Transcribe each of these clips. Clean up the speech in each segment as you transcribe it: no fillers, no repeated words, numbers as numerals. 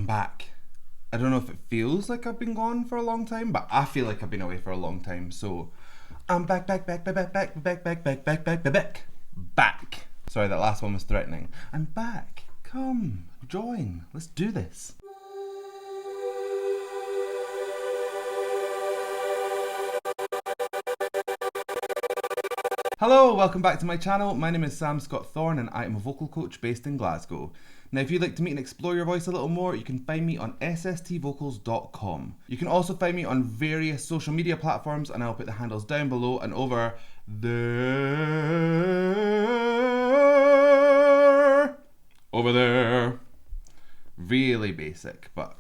I'm back. I don't know if it feels like I've been gone for a long time, but I feel like I've been away for a long time. So I'm back. Sorry, that last one was threatening. I'm back. Come, join. Let's do this. Hello, welcome back to my channel. My name is Sam Scott-Thorne and I am a vocal coach based in Glasgow. Now, if you'd like to meet and explore your voice a little more, you can find me on sstvocals.com. You can also find me on various social media platforms, and I'll put the handles down below and over there. Over there. Really basic, but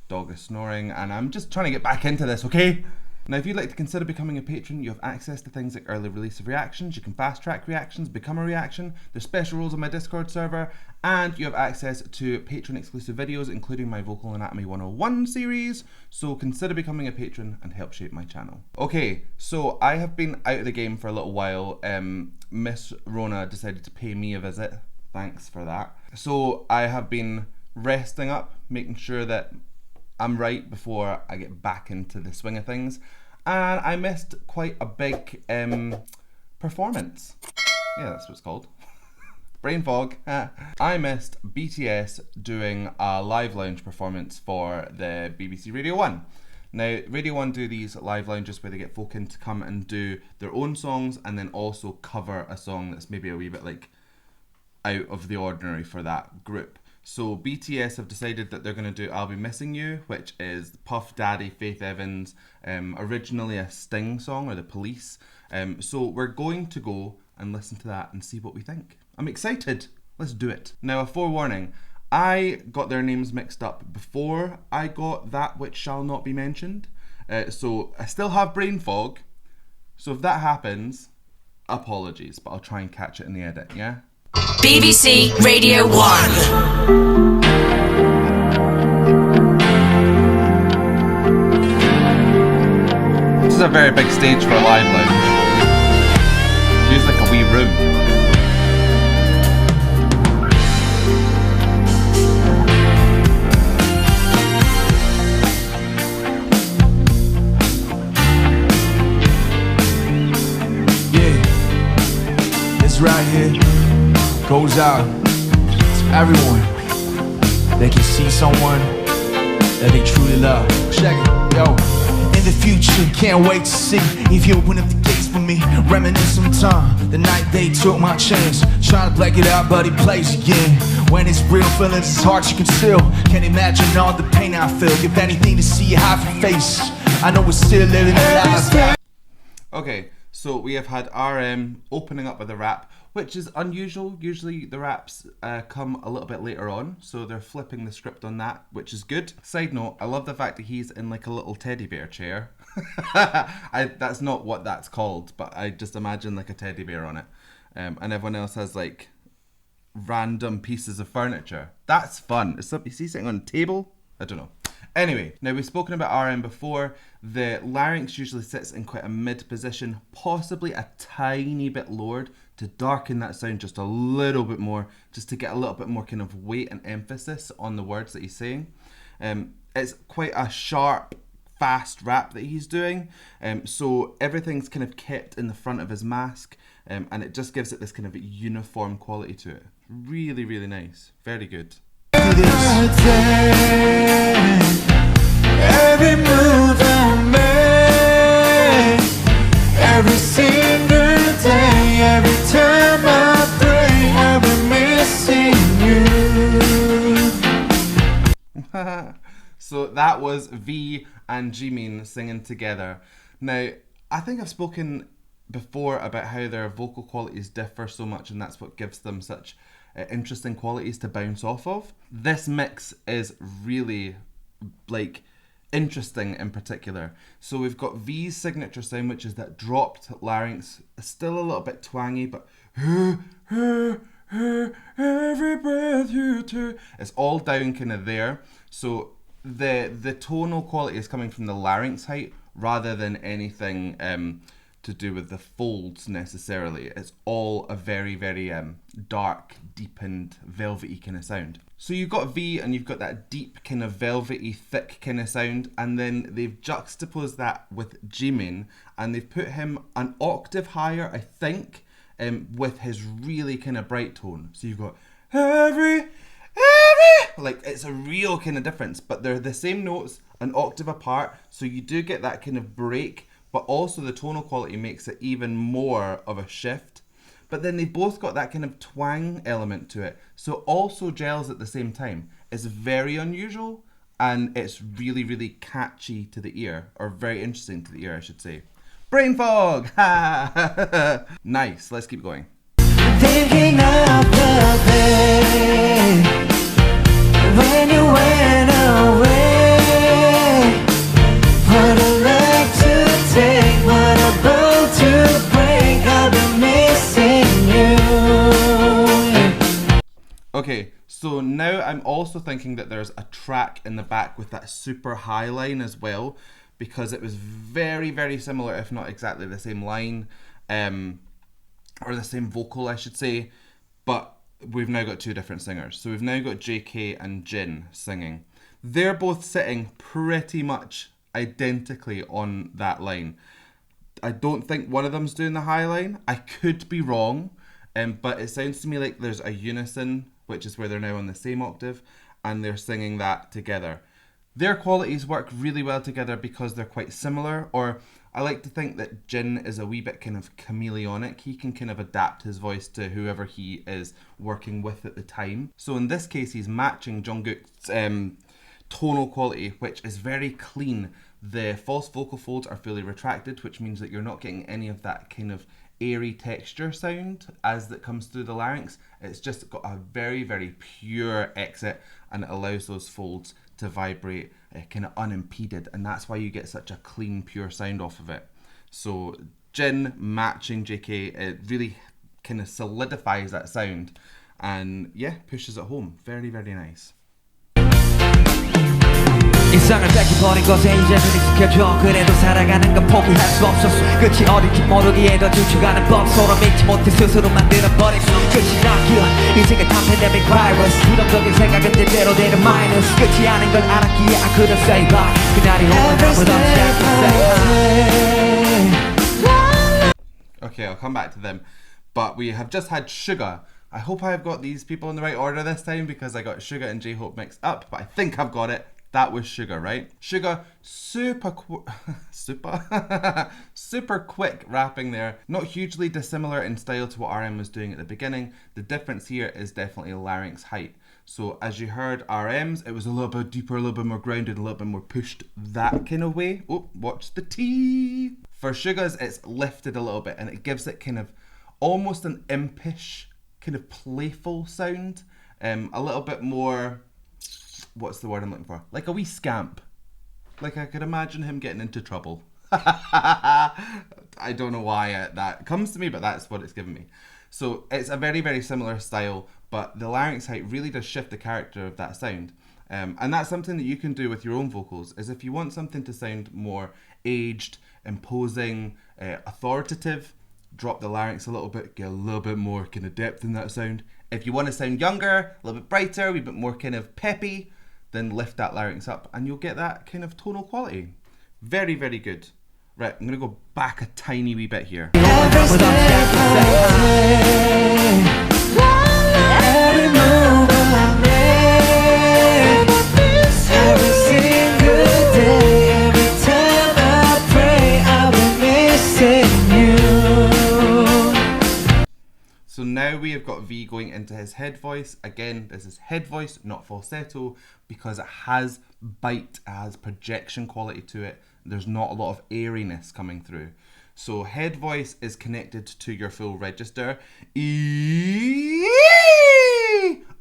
dog is snoring and I'm just trying to get back into this, okay? Now, if you'd like to consider becoming a patron, you have access to things like early release of reactions, you can fast track reactions, become a reaction, there's special rules on my Discord server, and you have access to patron exclusive videos, including my Vocal Anatomy 101 series, so consider becoming a patron and help shape my channel. Okay, so I have been out of the game for a little while. Miss Rona decided to pay me a visit. Thanks for that. So I have been resting up, making sure that I'm right before I get back into the swing of things, and I missed quite a big performance. Yeah, that's what it's called. Brain fog. I missed BTS doing a live lounge performance for the BBC Radio 1. Now, Radio 1 do these live lounges where they get folk in to come and do their own songs and then also cover a song that's maybe a wee bit like out of the ordinary for that group. So BTS have decided that they're going to do I'll Be Missing You, which is Puff Daddy, Faith Evans, originally a Sting song, or The Police. So we're going to go and listen to that and see what we think. I'm excited. Let's do it. Now, a forewarning. I got their names mixed up before I got That Which Shall Not Be Mentioned. So I still have brain fog. So if that happens, apologies, but I'll try and catch it in the edit, yeah? BBC Radio 1. This is a very big stage for a live lounge. Feels like a wee room. Yeah, it's right here. Goes out to everyone that can see someone that they truly love. Check it, yo. In the future, can't wait to see if you open up the gates for me. Reminisce some time, the night they took my chance. Trying to black it out, but it plays again. When it's real, feelings it's hard to conceal. Can't imagine all the pain I feel. Give anything to see your happy face. I know we're still living alive. Okay, so we have had RM opening up with a rap, which is unusual. Usually the raps come a little bit later on, so they're flipping the script on that, which is good. Side note, I love the fact that he's in like a little teddy bear chair. That's not what that's called, but I just imagine like a teddy bear on it. And everyone else has like random pieces of furniture. That's fun. Is he sitting on a table? I don't know. Anyway, now we've spoken about RM before. The larynx usually sits in quite a mid position, possibly a tiny bit lowered to darken that sound just a little bit more, just to get a little bit more kind of weight and emphasis on the words that he's saying. It's quite a sharp, fast rap that he's doing. So everything's kind of kept in the front of his mask, and it just gives it this kind of uniform quality to it. Really, really nice. Very good. Every move I make, every single day, every time I pray, I'll be missing you. So that was V and Jimin singing together. Now, I think I've spoken before about how their vocal qualities differ so much, and that's what gives them such interesting qualities to bounce off of. This mix is really like interesting in particular. So we've got V's signature sound, which is that dropped larynx, still a little bit twangy, but every breath you take, it's all down kind of there. So the tonal quality is coming from the larynx height rather than anything to to do with the folds necessarily. It's all a very, very dark, deepened, velvety kind of sound. So you've got V and you've got that deep kind of velvety, thick kind of sound, and then they've juxtaposed that with Jimin and they've put him an octave higher, I think, with his really kind of bright tone. So you've got every, like it's a real kind of difference, but they're the same notes, an octave apart, so you do get that kind of break, but also the tonal quality makes it even more of a shift. But then they both got that kind of twang element to it, so also gels at the same time. It's very unusual, and it's really, really catchy to the ear, or very interesting to the ear, I should say. Brain fog! Nice, let's keep going. Thinking of the day when you went away. What a life to take, what a boat to break. I've been missing you. Okay, so now I'm also thinking that there's a track in the back with that super high line as well, because it was very, very similar, if not exactly the same line, or the same vocal, I should say, but we've now got two different singers. So we've now got JK and Jin singing. They're both sitting pretty much identically on that line. I don't think one of them's doing the high line. I could be wrong, but it sounds to me like there's a unison, which is where they're now on the same octave, and they're singing that together. Their qualities work really well together because they're quite similar, or I like to think that Jin is a wee bit kind of chameleonic. He can kind of adapt his voice to whoever he is working with at the time. So in this case, he's matching Jungkook's tonal quality, which is very clean. The false vocal folds are fully retracted, which means that you're not getting any of that kind of airy texture sound as that comes through the larynx. It's just got a very, very pure exit, and it allows those folds to vibrate kind of unimpeded, and that's why you get such a clean, pure sound off of it. So Jin matching JK, it really kind of solidifies that sound, and yeah, pushes it home. Very, very nice. 일상을 뺏기버린 것에 이제는 익숙해져. 그래도 살아가는 건 포기할 수 없었어. 끝이 어딜지 모르기에도 주축하는 법, 서로 믿지 못해 스스로 만들어버린 끝이 나길 인생은 다 팬데믹 바이러스. 부정적인 생각은 때대로 되는 마이너스. 끝이 아닌 걸 알았기에 I couldn't say bye. 그날이 오면 아무도 없이 I can say hi. Okay, I'll come back to them, but we have just had Suga. I hope I have got these people in the right order this time, because I got Suga and J-Hope mixed up, but I think I've got it. That was Suga, right? Suga, super quick rapping there. Not hugely dissimilar in style to what RM was doing at the beginning. The difference here is definitely larynx height. So as you heard RM's, it was a little bit deeper, a little bit more grounded, a little bit more pushed that kind of way. Oh, watch the T. For Suga's, it's lifted a little bit, and it gives it kind of almost an impish, kind of playful sound. A little bit more, what's the word I'm looking for? Like a wee scamp. Like I could imagine him getting into trouble. I don't know why that comes to me, but that's what it's given me. So it's a very, very similar style, but the larynx height really does shift the character of that sound. And that's something that you can do with your own vocals, is if you want something to sound more aged, imposing, authoritative, drop the larynx a little bit, get a little bit more kind of depth in that sound. If you want to sound younger, a little bit brighter, a wee bit more kind of peppy, then lift that larynx up and you'll get that kind of tonal quality. Very, very good. Right, I'm going to go back a tiny wee bit here. So now we have got V going into his head voice. Again, this is head voice, not falsetto, because it has bite, it has projection quality to it. There's not a lot of airiness coming through. So head voice is connected to your full register.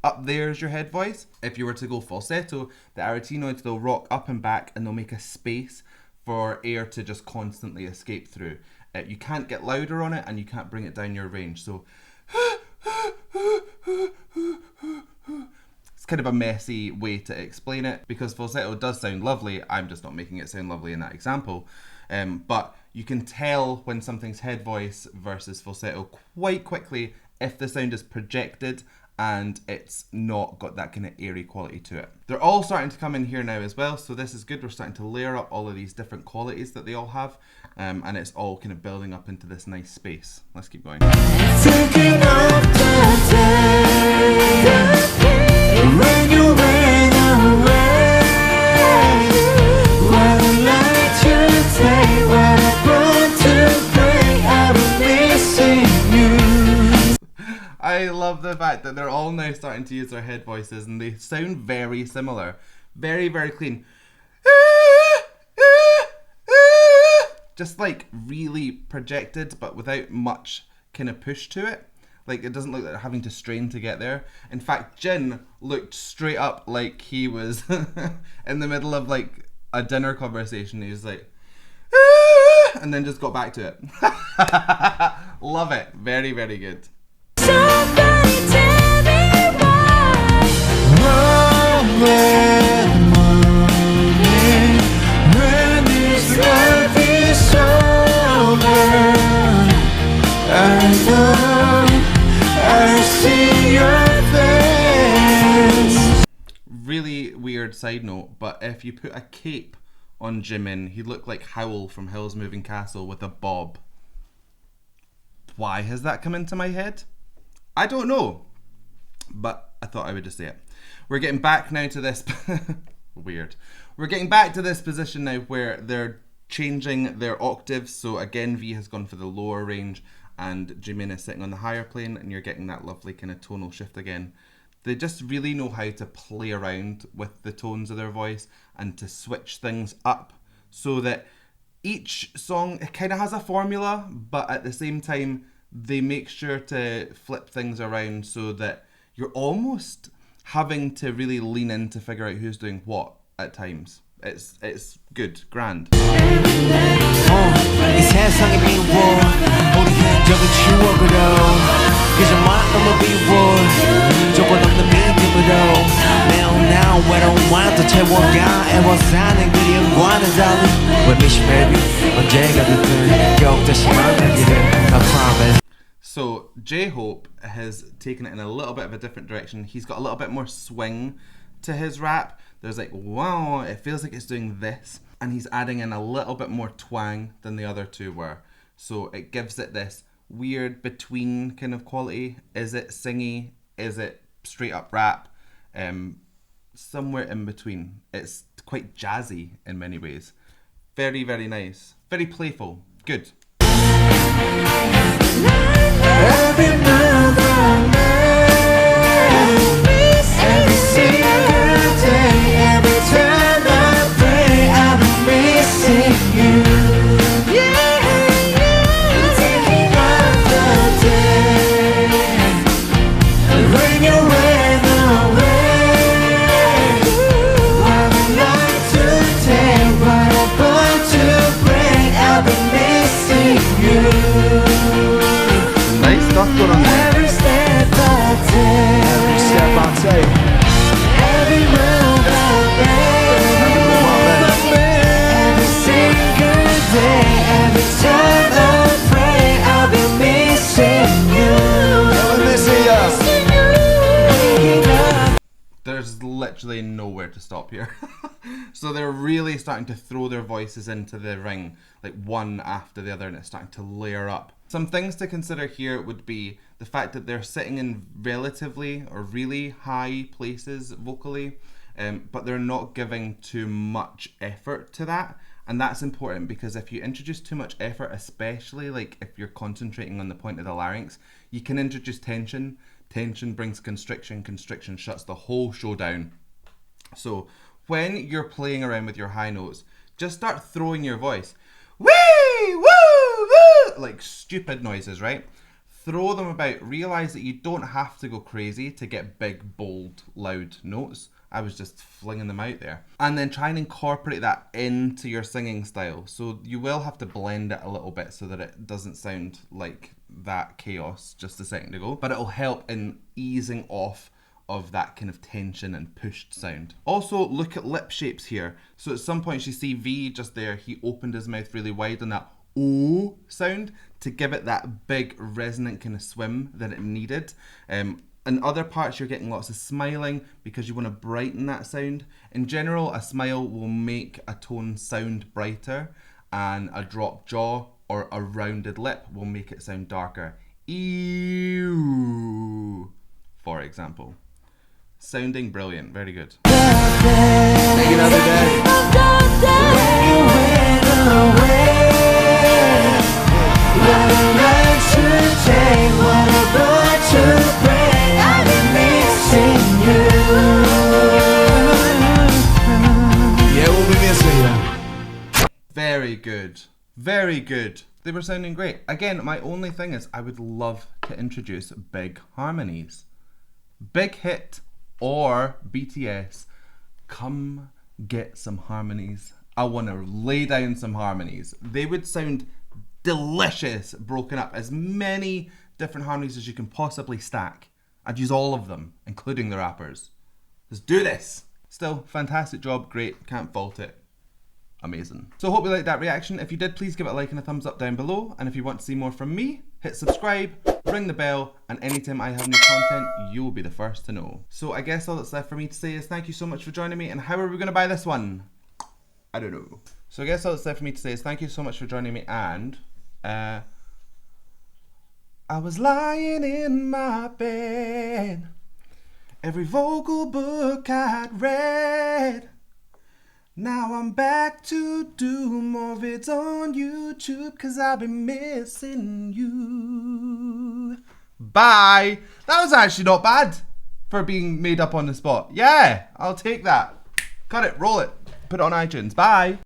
Up there is your head voice. If you were to go falsetto, the arytenoids, they'll rock up and back and they'll make a space for air to just constantly escape through. You can't get louder on it and you can't bring it down your range. So it's kind of a messy way to explain it, because falsetto does sound lovely. I'm just not making it sound lovely in that example. But you can tell when something's head voice versus falsetto quite quickly if the sound is projected and it's not got that kind of airy quality to it. They're all starting to come in here now as well, so this is good. We're starting to layer up all of these different qualities that they all have, and it's all kind of building up into this nice space. Let's keep going. Thinking of the day when you went away. What I'd like to take, what I want to bring, I'll be missing you. I love the fact that they're all now starting to use their head voices and they sound very similar. Very, very clean. Just like really projected, but without much kind of push to it. Like it doesn't look like they're having to strain to get there. In fact, Jin looked straight up like he was in the middle of like a dinner conversation. He was like, and then just got back to it. Love it. Very, very good. Somebody tell me why. When this life is over, I know I see your face. Really weird side note, but if you put a cape on Jimin, he'd look like Howl from Howl's Moving Castle with a bob. Why has that come into my head? I don't know, but I thought I would just say it. We're getting back now to this weird. We're getting back to this position now where they're changing their octaves. So again, V has gone for the lower range and Jimin is sitting on the higher plane, and you're getting that lovely kind of tonal shift again. They just really know how to play around with the tones of their voice and to switch things up so that each song, it kind of has a formula, but at the same time, they make sure to flip things around so that you're almost having to really lean in to figure out who's doing what at times. It's good, grand. 이 세상이 미워 우리 흔적은 추억으로 그저만 너무 미워 조건 없는 믿음으로 매일 날 외로움만 더 채워가 애워사는 그리움과는 달리 We miss you baby 언제가 됐든 꼭 다시 만나기를 I promise. So J-Hope has taken it in a little bit of a different direction. He's got a little bit more swing to his rap. There's like, wow, it feels like it's doing this. And he's adding in a little bit more twang than the other two were. So it gives it this weird between kind of quality. Is it singy? Is it straight up rap? Somewhere in between. It's quite jazzy in many ways. Very, very nice. Very playful. Good. Every move I make, every single day, every time I pray, I'll be missing you. Yeah, yeah. Thinking of the day when you went away. What I'd like to take, what I want to bring, I'll be missing you. Nice stuff going on there. Every step I take, every move I make, every single day, every time I pray, I'll be missing you. There's literally nowhere to stop here. So they're really starting to throw their voices into the ring, like one after the other, and it's starting to layer up. Some things to consider here would be the fact that they're sitting in relatively or really high places vocally, but they're not giving too much effort to that. And that's important because if you introduce too much effort, especially like if you're concentrating on the point of the larynx, you can introduce tension. Tension brings constriction. Constriction shuts the whole show down. So when you're playing around with your high notes, just start throwing your voice. Wee! Woo! Woo! Like stupid noises, right? Throw them about. Realize that you don't have to go crazy to get big, bold, loud notes. I was just flinging them out there. And then try and incorporate that into your singing style. So you will have to blend it a little bit so that it doesn't sound like that chaos just a second ago. But it'll help in easing off of that kind of tension and pushed sound. Also, look at lip shapes here. So at some points you see V just there, he opened his mouth really wide on that O sound to give it that big resonant kind of swim that it needed. In other parts you're getting lots of smiling because you want to brighten that sound. In general, a smile will make a tone sound brighter, and a dropped jaw or a rounded lip will make it sound darker. Ew, for example. Sounding brilliant, very good. Take another day. Yeah, we'll be missing you. Very good. Very good. They were sounding great. Again, my only thing is I would love to introduce big harmonies. Big Hit or BTS, come get some harmonies. I want to lay down some harmonies. They would sound delicious broken up. As many different harmonies as you can possibly stack. I'd use all of them, including the rappers. Let's do this. Still, fantastic job, great, can't fault it. Amazing. So hope you liked that reaction. If you did, please give it a like and a thumbs up down below. And if you want to see more from me, hit subscribe, ring the bell, and anytime I have new content, you will be the first to know. So I guess all that's left for me to say is thank you so much for joining me. And how are we going to buy this one? I don't know. So I guess all that's left for me to say is thank you so much for joining me, and I was lying in my bed, every vocal book I'd read. Now I'm back to do more vids on YouTube, cause I've been missing you. Bye. That was actually not bad for being made up on the spot. Yeah, I'll take that. Cut it, roll it, put it on iTunes. Bye.